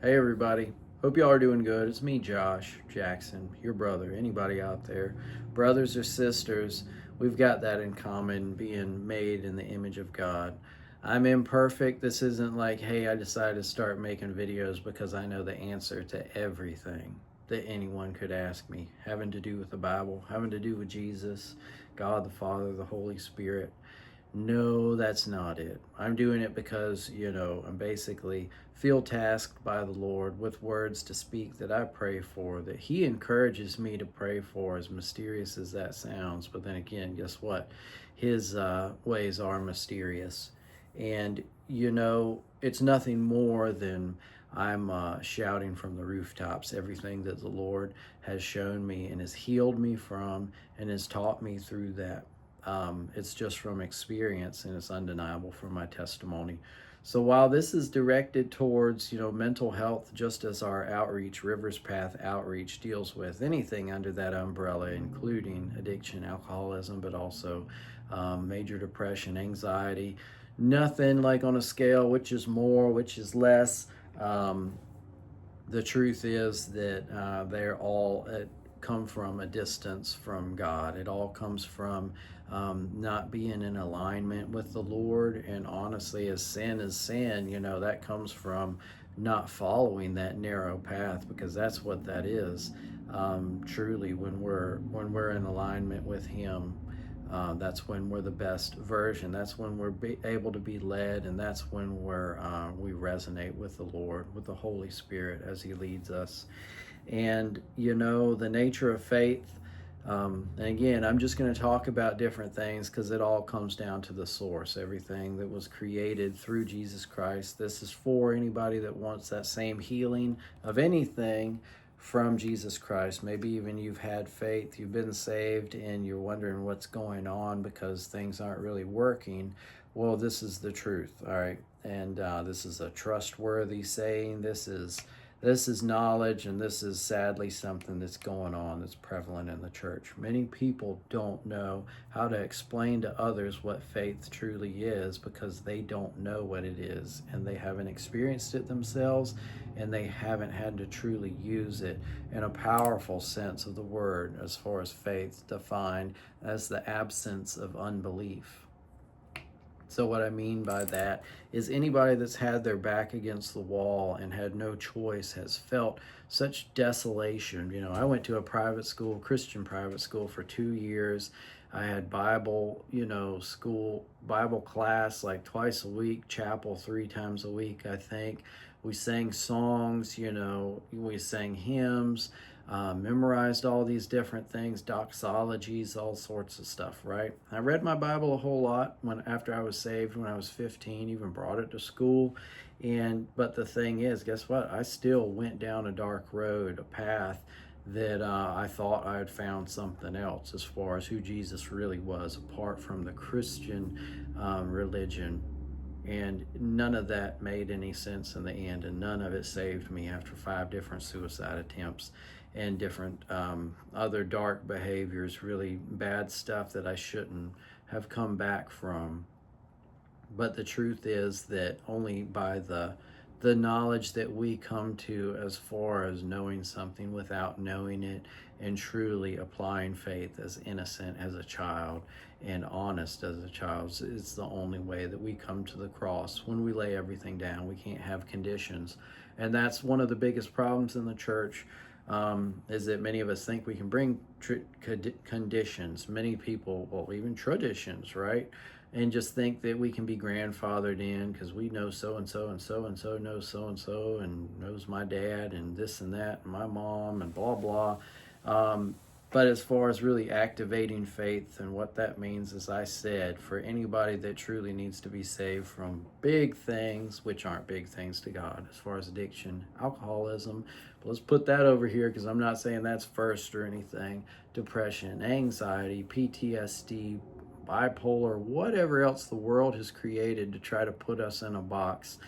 Hey everybody, hope y'all are doing good. It's me, Josh Jackson, your brother. Anybody out there, brothers or sisters, we've got that in common, being made in the image of God. I'm imperfect. This isn't like, hey, I decided to start making videos because I know the answer to everything that anyone could ask me, having to do with the Bible, having to do with Jesus, God the Father, the Holy Spirit. No, that's not it. I'm doing it because, I'm basically feel tasked by the Lord with words to speak that I pray for, that He encourages me to pray for, as mysterious as that sounds. But then again, guess what? His ways are mysterious. And, it's nothing more than I'm shouting from the rooftops everything that the Lord has shown me and has healed me from and has taught me through that. It's just from experience, and it's undeniable from my testimony. So while this is directed towards, mental health, just as our outreach, Rivers Path Outreach, deals with anything under that umbrella, including addiction, alcoholism, but also major depression, anxiety, nothing like on a scale, which is more, which is less. The truth is that they're all come from a distance from God. It all comes from not being in alignment with the Lord. And honestly, as sin is sin, that comes from not following that narrow path, because that's what that is. Truly, when we're in alignment with Him, that's when we're the best version. That's when we're able to be led, and that's when we resonate with the Lord, with the Holy Spirit as He leads us. And the nature of faith. And again, I'm just going to talk about different things because it all comes down to the source. Everything that was created through Jesus Christ. This is for anybody that wants that same healing of anything from Jesus Christ. Maybe even you've had faith, you've been saved, and you're wondering what's going on because things aren't really working. Well, this is the truth, all right? And this is a trustworthy saying. This is knowledge, and this is sadly something that's going on, that's prevalent in the church. Many people don't know how to explain to others what faith truly is because they don't know what it is, and they haven't experienced it themselves, and they haven't had to truly use it in a powerful sense of the word, as far as faith defined as the absence of unbelief. So what I mean by that is anybody that's had their back against the wall and had no choice has felt such desolation. I went to a private school, Christian private school, for 2 years. I had Bible, school, Bible class like twice a week, chapel 3 times a week, I think. We sang songs, we sang hymns, memorized all these different things, doxologies, all sorts of stuff, right? I read my Bible a whole lot after I was saved when I was 15, even brought it to school. But the thing is, guess what? I still went down a dark road, a path that I thought I had found something else as far as who Jesus really was, apart from the Christian religion. And none of that made any sense in the end, and none of it saved me after 5 different suicide attempts and different other dark behaviors, really bad stuff that I shouldn't have come back from. But the truth is that only by the knowledge that we come to, as far as knowing something without knowing it, and truly applying faith as innocent as a child and honest as a child, it's the only way that we come to the cross. When we lay everything down, we can't have conditions. And that's one of the biggest problems in the church, is that many of us think we can bring conditions. Many people, well, even traditions, right? And just think that we can be grandfathered in because we know so-and-so and so-and-so knows so-and-so and knows my dad and this and that and my mom and blah, blah. But as far as really activating faith and what that means, as I said, for anybody that truly needs to be saved from big things, which aren't big things to God, as far as addiction, alcoholism, but let's put that over here because I'm not saying that's first or anything, depression, anxiety, PTSD, bipolar, whatever else the world has created to try to put us in a box.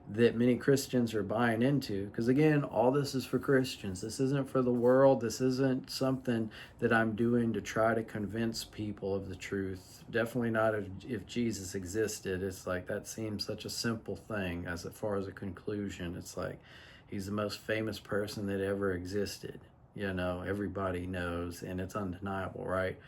that many Christians are buying into. Because again, all this is for Christians. This isn't for the world. This isn't something that I'm doing to try to convince people of the truth. Definitely not if Jesus existed. It's like that seems such a simple thing as far as a conclusion. It's like he's the most famous person that ever existed. You know, everybody knows, and it's undeniable, right?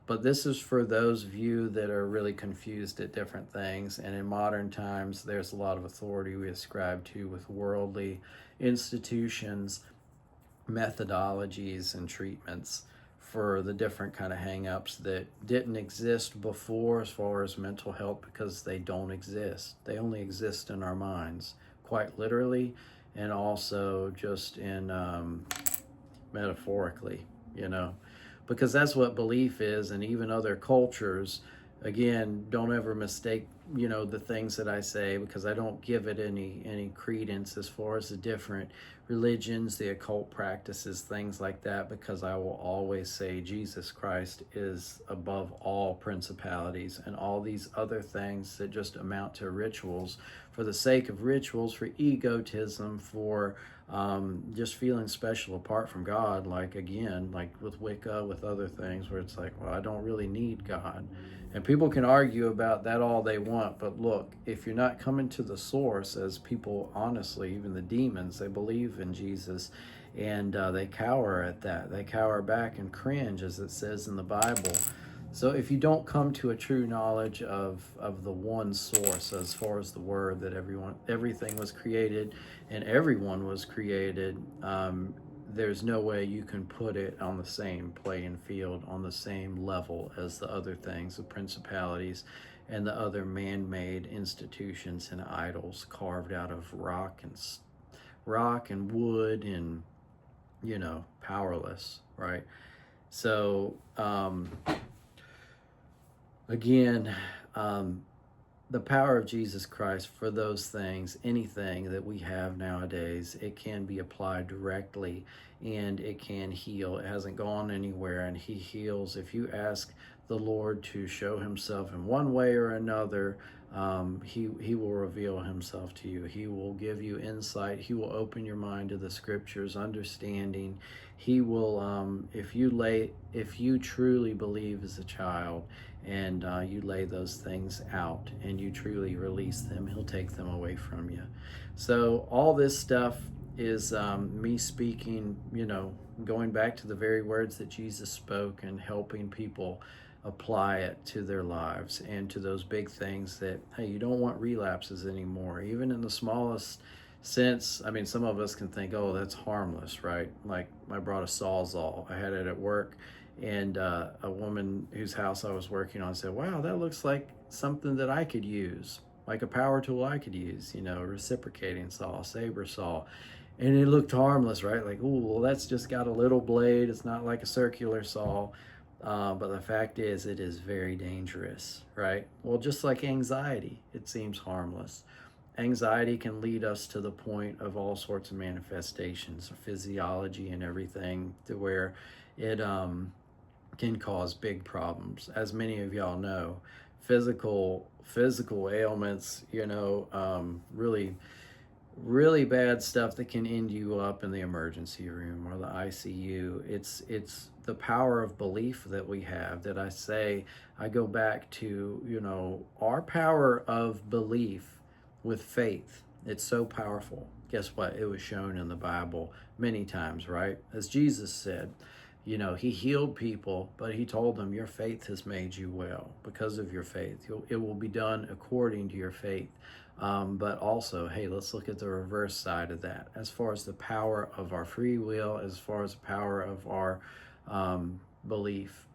But this is for those of you that are really confused at different things. And in modern times, there's a lot of authority we ascribe to with worldly institutions, methodologies, and treatments for the different kind of hang-ups that didn't exist before as far as mental health, because they don't exist. They only exist in our minds, quite literally, and also just in metaphorically, you know, because that's what belief is. And even other cultures, again, don't ever mistake, you know, the things that I say, because I don't give it any credence as far as the different religions, the occult practices, things like that, because I will always say Jesus Christ is above all principalities and all these other things that just amount to rituals for the sake of rituals, for egotism, for just feeling special apart from God. Like, again, like with Wicca, with other things where it's like, well, I don't really need God. And people can argue about that all they want, but look, if you're not coming to the source, as people, honestly, even the demons, they believe in Jesus, and they cower at that. They cower back and cringe, as it says in the Bible. So if you don't come to a true knowledge of the one source, as far as the word that everything was created and everyone was created, there's no way you can put it on the same playing field, on the same level as the other things, the principalities and the other man-made institutions and idols carved out of rock and wood and, you know, powerless, right? So again, the power of Jesus Christ for those things, anything that we have nowadays, it can be applied directly and it can heal. It hasn't gone anywhere, and he heals. If you ask the Lord to show himself in one way or another, he will reveal himself to you. He will give you insight. He will open your mind to the scriptures, understanding. He will, if you truly believe as a child, and you lay those things out and you truly release them, he'll take them away from you. So all this stuff is me speaking, you know, going back to the very words that Jesus spoke and helping people apply it to their lives and to those big things that, hey, you don't want relapses anymore, even in the smallest sense. I mean, some of us can think, oh, that's harmless, right? Like, I brought a Sawzall. I had it at work, and a woman whose house I was working on said, wow, that looks like something that I could use, like a power tool I could use, you know, a reciprocating saw, saber saw. And it looked harmless, right? Like, ooh, well, that's just got a little blade. It's not like a circular saw. But the fact is, it is very dangerous, right? Well, just like anxiety, it seems harmless. Anxiety can lead us to the point of all sorts of manifestations, physiology and everything, to where it can cause big problems. As many of y'all know, physical ailments, you know, really bad stuff that can end you up in the emergency room or the ICU. It's the power of belief that we have, that I say, I go back to, you know, our power of belief with faith. It's so powerful. Guess what? It was shown in the Bible many times, right? As Jesus said, you know, he healed people, but he told them, your faith has made you well. Because of your faith, it will be done according to your faith. But also, hey, let's look at the reverse side of that. As far as the power of our free will, as far as the power of our belief.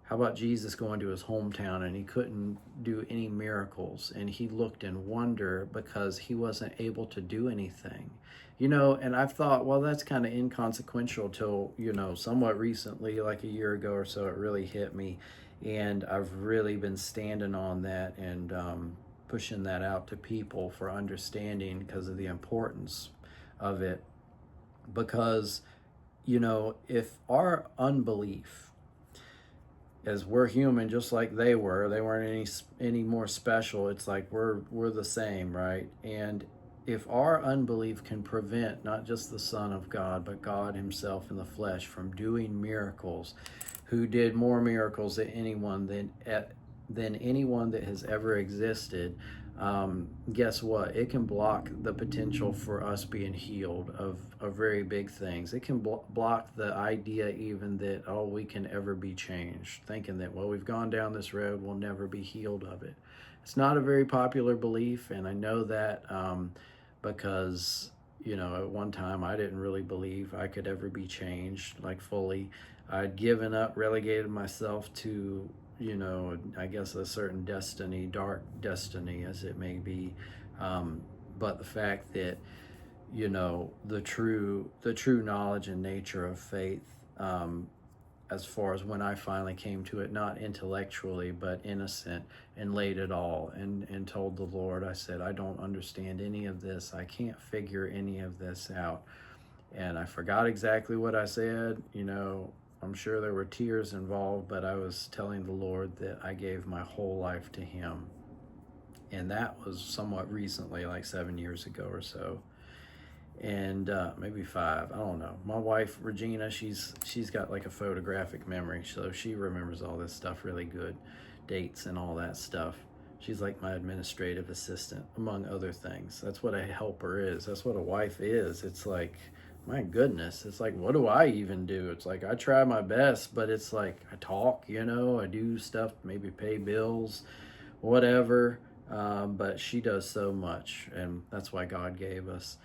How about Jesus going to his hometown and he couldn't do any miracles, and he looked in wonder because he wasn't able to do anything? You know, and I've thought, well, that's kind of inconsequential till, you know, somewhat recently, like a year ago or so, it really hit me. And I've really been standing on that and pushing that out to people for understanding, because of the importance of it. Because, you know, if our unbelief, as we're human just like they weren't any more special, it's like we're the same, right? And if our unbelief can prevent not just the Son of God, but God himself in the flesh from doing miracles, who did more miracles than anyone that has ever existed, guess what? It can block the potential for us being healed of very big things. It can block the idea even that, oh, we can ever be changed, thinking that, well, we've gone down this road, we'll never be healed of it. It's not a very popular belief, and I know that because, at one time I didn't really believe I could ever be changed, like fully. I'd given up, relegated myself to, I guess a certain destiny, dark destiny as it may be. But the fact that, the true knowledge and nature of faith, as far as when I finally came to it, not intellectually, but innocent, and laid it all and told the Lord, I said, I don't understand any of this. I can't figure any of this out. And I forgot exactly what I said. I'm sure there were tears involved, but I was telling the Lord that I gave my whole life to him. And that was somewhat recently, like 7 years ago or so. And maybe 5, I don't know. My wife Regina, she's got like a photographic memory, so she remembers all this stuff really good, dates and all that stuff. She's like my administrative assistant, among other things. That's what a helper is. That's what a wife is. It's like, my goodness, it's like, what do I even do? It's like, I try my best, but it's like, I talk, I do stuff, maybe pay bills, whatever, but she does so much, and that's why God gave us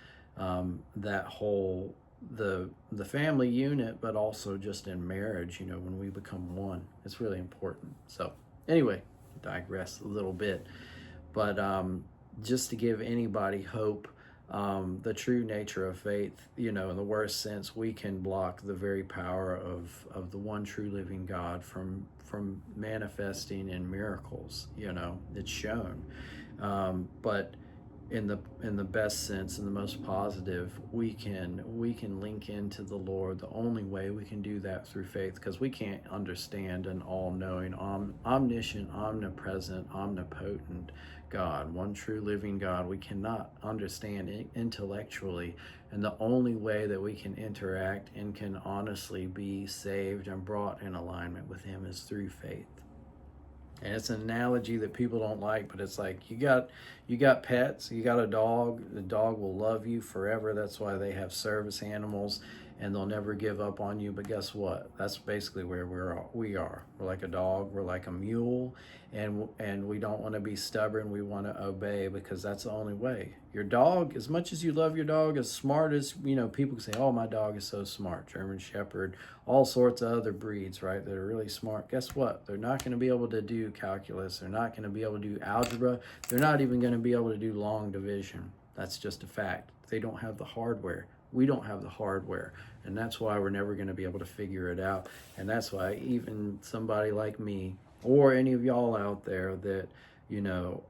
that whole, the family unit, but also just in marriage, when we become one, it's really important. So anyway, digress a little bit, but just to give anybody hope, the true nature of faith, in the worst sense, we can block the very power of the one true living God from manifesting in miracles. It's shown, but in the best sense, in the most positive, we can link into the Lord. The only way we can do that through faith, because we can't understand an all-knowing, omniscient, omnipresent, omnipotent God, one true living God. We cannot understand it intellectually, and the only way that we can interact and can honestly be saved and brought in alignment with him is through faith. And it's an analogy that people don't like, but it's like, you got pets, you got a dog, the dog will love you forever. That's why they have service animals, and they'll never give up on you. But guess what? That's basically where we are. We're like a dog, we're like a mule, and we don't want to be stubborn. We want to obey, because that's the only way. Your dog, as much as you love your dog, as smart as, people can say, oh, my dog is so smart, German Shepherd, all sorts of other breeds, right, that are really smart. Guess what? They're not going to be able to do calculus. They're not going to be able to do algebra. They're not even going to be able to do long division. That's just a fact. They don't have the hardware. We don't have the hardware, and that's why we're never going to be able to figure it out. And that's why even somebody like me, or any of y'all out there that,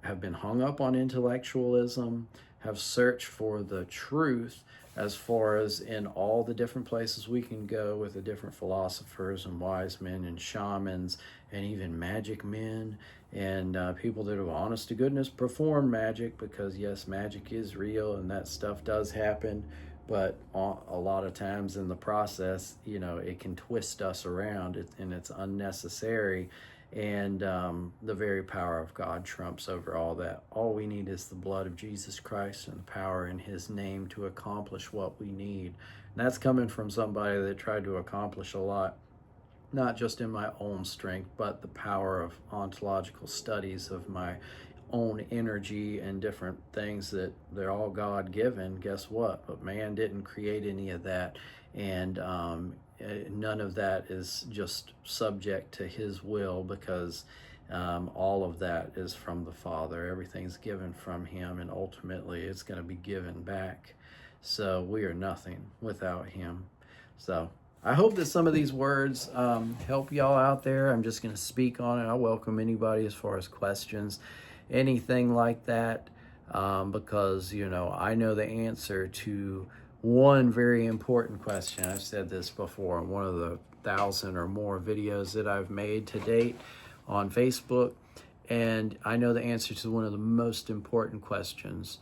have been hung up on intellectualism, have searched for the truth, as far as in all the different places we can go with the different philosophers and wise men and shamans and even magic men and people that have, honest to goodness, perform magic, because yes, magic is real and that stuff does happen, but a lot of times in the process, it can twist us around, and it's unnecessary. And the very power of God trumps over all that. All we need is the blood of Jesus Christ and the power in his name to accomplish what we need. And that's coming from somebody that tried to accomplish a lot, not just in my own strength, but the power of ontological studies of my own energy and different things that they're all God-given. Guess what? But man didn't create any of that. And none of that is just subject to his will, because all of that is from the Father. Everything's given from him, and ultimately it's going to be given back. So we are nothing without him. So I hope that some of these words help y'all out there. I'm just going to speak on it. I welcome anybody as far as questions, anything like that, because, I know the answer to one very important question. I've said this before in one of the 1,000 or more videos that I've made to date on Facebook, and I know the answer to one of the most important questions,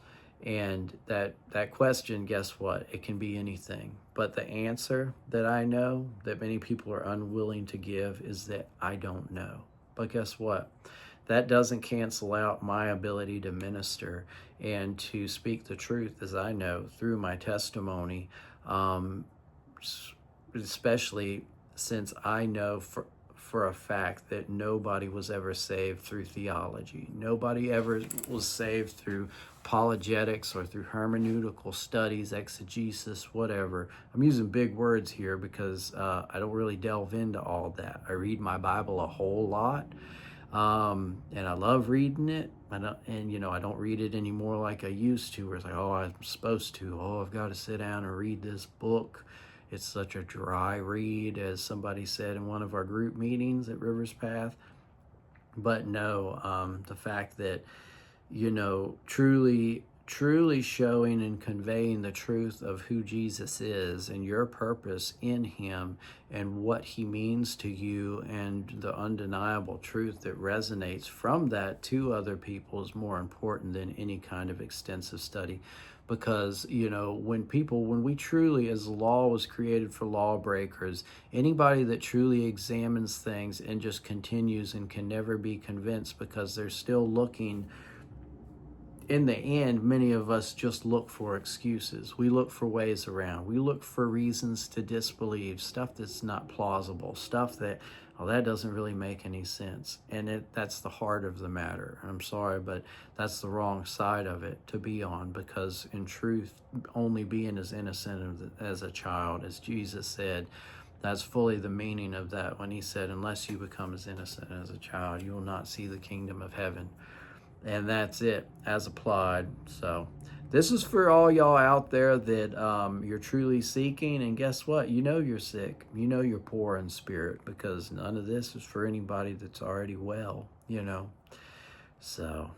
And that question, guess what? It can be anything. But the answer that I know that many people are unwilling to give is that I don't know. But guess what? That doesn't cancel out my ability to minister and to speak the truth as I know through my testimony, especially since I know for a fact that nobody was ever saved through theology. Nobody ever was saved through apologetics or through hermeneutical studies, exegesis, whatever. I'm using big words here because I don't really delve into all that. I read my Bible a whole lot, and I love reading it. I don't read it anymore like I used to, where it's like, oh, I'm supposed to. Oh, I've got to sit down and read this book. It's such a dry read, as somebody said in one of our group meetings at Rivers Path. But no, the fact that, truly showing and conveying the truth of who Jesus is and your purpose in him and what he means to you, and the undeniable truth that resonates from that to other people is more important than any kind of extensive study. Because, when we truly, as law was created for lawbreakers, anybody that truly examines things and just continues and can never be convinced because they're still looking, in the end, many of us just look for excuses. We look for ways around. We look for reasons to disbelieve, stuff that's not plausible, stuff that, that doesn't really make any sense. And that's the heart of the matter. I'm sorry, but that's the wrong side of it to be on, because in truth, only being as innocent as a child, as Jesus said, that's fully the meaning of that when he said, unless you become as innocent as a child, you will not see the kingdom of heaven. And that's it, as applied. So this is for all y'all out there that you're truly seeking. And guess what? You're sick. You're poor in spirit, because none of this is for anybody that's already well, So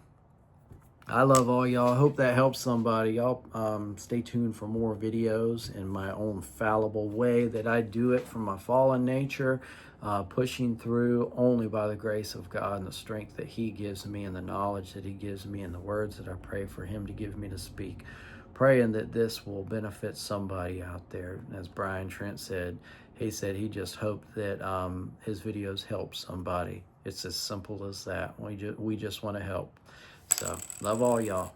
I love all y'all. I hope that helps somebody. Y'all stay tuned for more videos in my own fallible way that I do it from my fallen nature, pushing through only by the grace of God and the strength that he gives me and the knowledge that he gives me and the words that I pray for him to give me to speak. Praying that this will benefit somebody out there. As Brian Trent said, he just hoped that his videos help somebody. It's as simple as that. We just want to help. So, love all y'all.